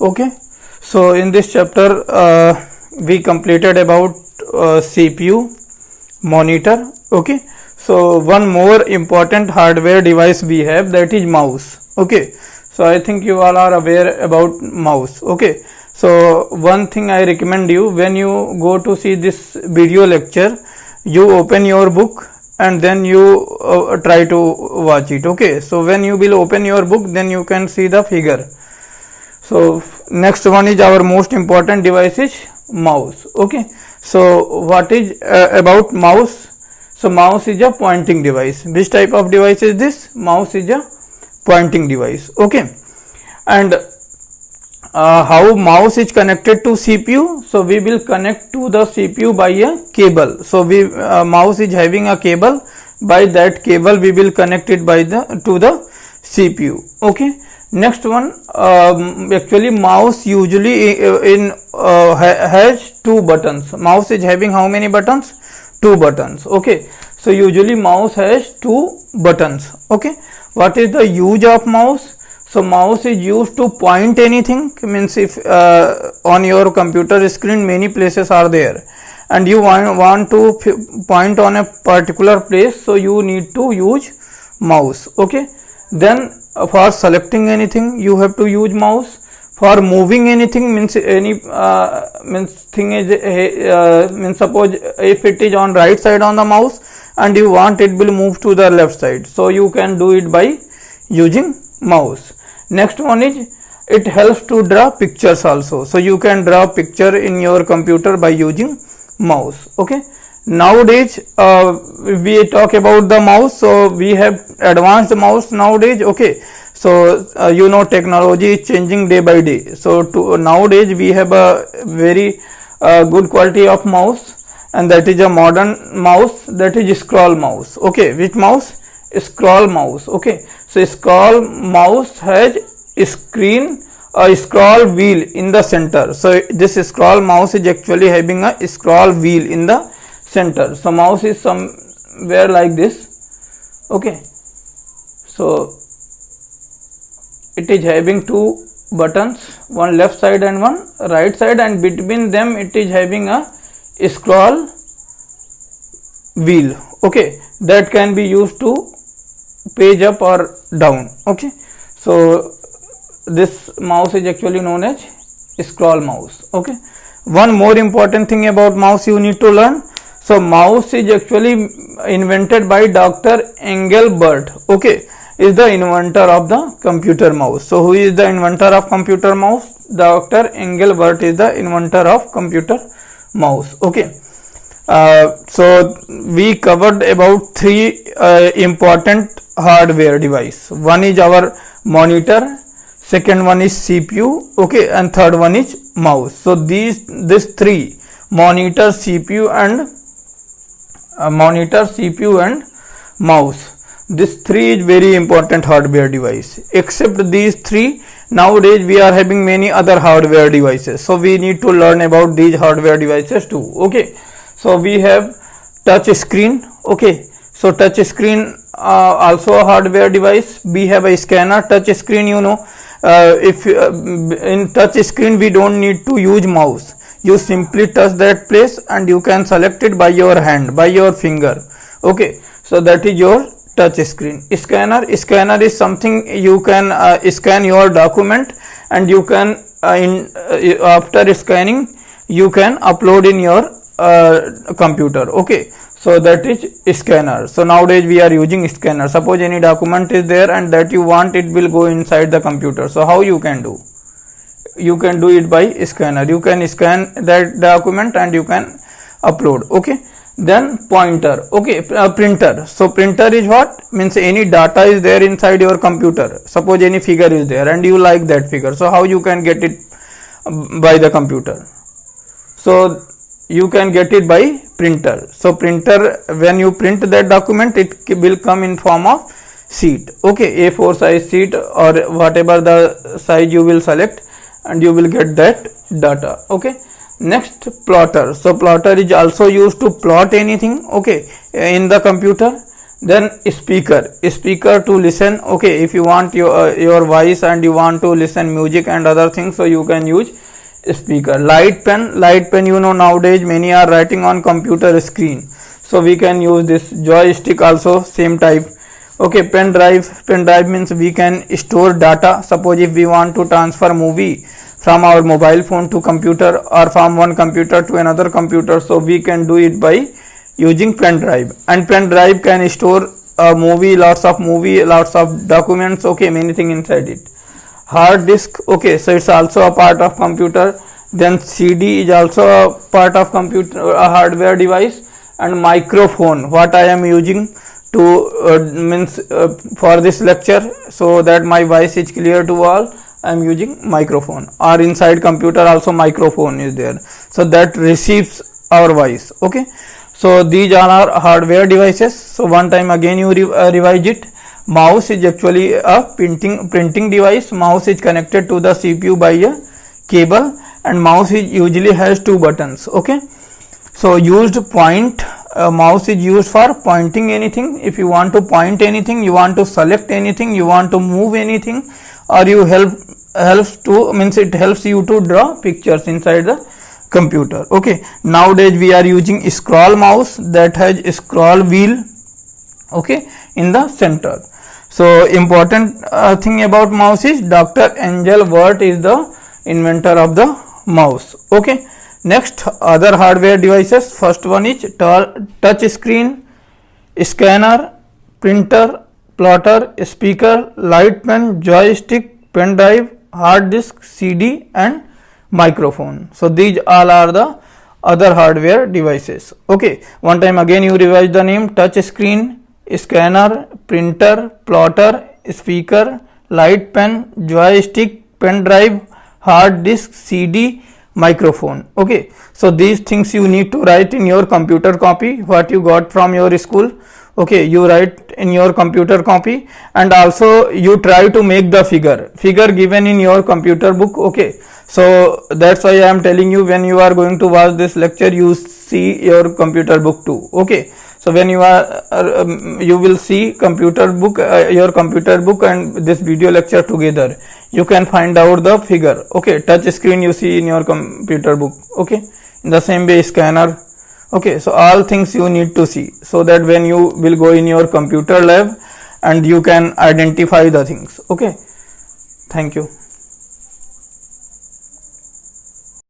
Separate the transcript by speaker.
Speaker 1: Okay, so in this chapter we completed about CPU, monitor. Okay, so one more important hardware device we have, that is mouse. Okay, so I think you all are aware about mouse. Okay, so one thing I recommend you, when you go to see this video lecture, you open your book and then you try to watch it. Okay, so when you will open your book, then you can see the figure. So next one is our most important device is mouse. Okay, so what is about mouse? So mouse is a pointing device. Which type of device is this? Mouse is a pointing device. Okay, and how mouse is connected to CPU? So we will connect to the CPU by a cable. So we mouse is having a cable. By that cable we will connect it by the to the CPU. Okay. Next one, actually mouse usually has two buttons. Mouse is having how many buttons? Two buttons. Okay, so usually mouse has two buttons. Okay, what is the use of mouse? So mouse is used to point anything. Means if on your computer screen many places are there and you want to point on a particular place, so you need to use mouse. Okay, then for selecting anything you have to use mouse. For moving anything, means any means thing is means suppose if it is on right side on the mouse and you want it will move to the left side, so you can do it by using mouse. Next one is it helps to draw pictures also, so you can draw picture in your computer by using mouse. Okay, nowadays we talk about the mouse, so we have advanced mouse nowadays. Okay, so you know technology is changing day by day, so nowadays we have a very good quality of mouse, and that is a modern mouse, that is scroll mouse. Okay, which mouse? Scroll mouse. Okay, so scroll mouse has a scroll wheel in the center. So this scroll mouse is actually having a scroll wheel in the center. So mouse is somewhere like this. Okay, so it is having two buttons, one left side and one right side, and between them it is having a scroll wheel. Okay, that can be used to page up or down. Okay, so this mouse is actually known as scroll mouse. Okay, one more important thing about mouse you need to learn. So mouse is actually invented by Dr. Engelbart. Okay, is the inventor of the computer mouse. So who is the inventor of computer mouse? Dr. Engelbart is the inventor of computer mouse. Okay, so we covered about three important hardware device. One is our monitor, second one is CPU. Okay, and third one is mouse. So this three, monitor, CPU and mouse, this three is very important hardware device. Except these three, nowadays we are having many other hardware devices, so we need to learn about these hardware devices too. Okay, so we have touch screen. Okay, so touch screen also a hardware device. We have a scanner. Touch screen, you know, if in touch screen we don't need to use mouse. You simply touch that place and you can select it by your hand, by your finger. Okay, so that is your touch screen. Scanner is something you can scan your document, and you can after scanning you can upload in your computer. Okay, so that is scanner. So nowadays we are using scanner. Suppose any document is there and that you want it will go inside the computer, so how you can do? You can do it by scanner. You can scan that document and you can upload. Okay, then pointer. Okay, printer. So printer is what? Means any data is there inside your computer. Suppose any figure is there and you like that figure, so how you can get it by the computer? So you can get it by printer. So printer, when you print that document, it will come in form of sheet. Okay, A4 size sheet or whatever the size you will select, and you will get that data. Okay, next, plotter. So plotter is also used to plot anything. Okay, in the computer. Then speaker to listen. Okay, if you want your voice and you want to listen music and other things, so you can use speaker. Light pen, you know, nowadays many are writing on computer screen, so we can use this. Joystick also same type. Okay, pen drive means we can store data. Suppose if we want to transfer movie from our mobile phone to computer or from one computer to another computer, so we can do it by using pen drive. And pen drive can store a movie, lots of documents, okay, many things inside it. Hard disk, okay, so it's also a part of computer. Then CD is also a part of computer, a hardware device. And microphone, what I am using to for this lecture, so that my voice is clear to all, I am using microphone. Or inside computer also microphone is there, so that receives our voice. Okay, so these are our hardware devices. So one time again you revise it. Mouse is actually a printing device. Mouse is connected to the CPU by a cable, and mouse is usually has two buttons. Okay, so mouse is used for pointing anything. If you want to point anything, you want to select anything, you want to move anything, or you it helps you to draw pictures inside the computer. Okay, nowadays we are using scroll mouse that has scroll wheel, okay, in the center. So important thing about mouse is Dr. Angel Wert is the inventor of the mouse. Okay, next, other hardware devices. First one is touch screen, scanner, printer, plotter, speaker, light pen, joystick, pen drive, hard disk, CD and microphone. So these all are the other hardware devices. Okay, one time again you revise the name: touch screen, scanner, printer, plotter, speaker, light pen, joystick, pen drive, hard disk, CD, microphone. Okay, so these things you need to write in your computer copy, what you got from your school. Okay, you write in your computer copy, and also you try to make the figure given in your computer book. Okay, so that's why I am telling you, when you are going to watch this lecture, you see your computer book too. Okay, so when you are you will see computer book, your computer book and this video lecture together, you can find out the figure. Okay, touch screen you see in your computer book. Okay, in the same way scanner. Okay, so all things you need to see, so that when you will go in your computer lab and you can identify the things. Okay, thank you.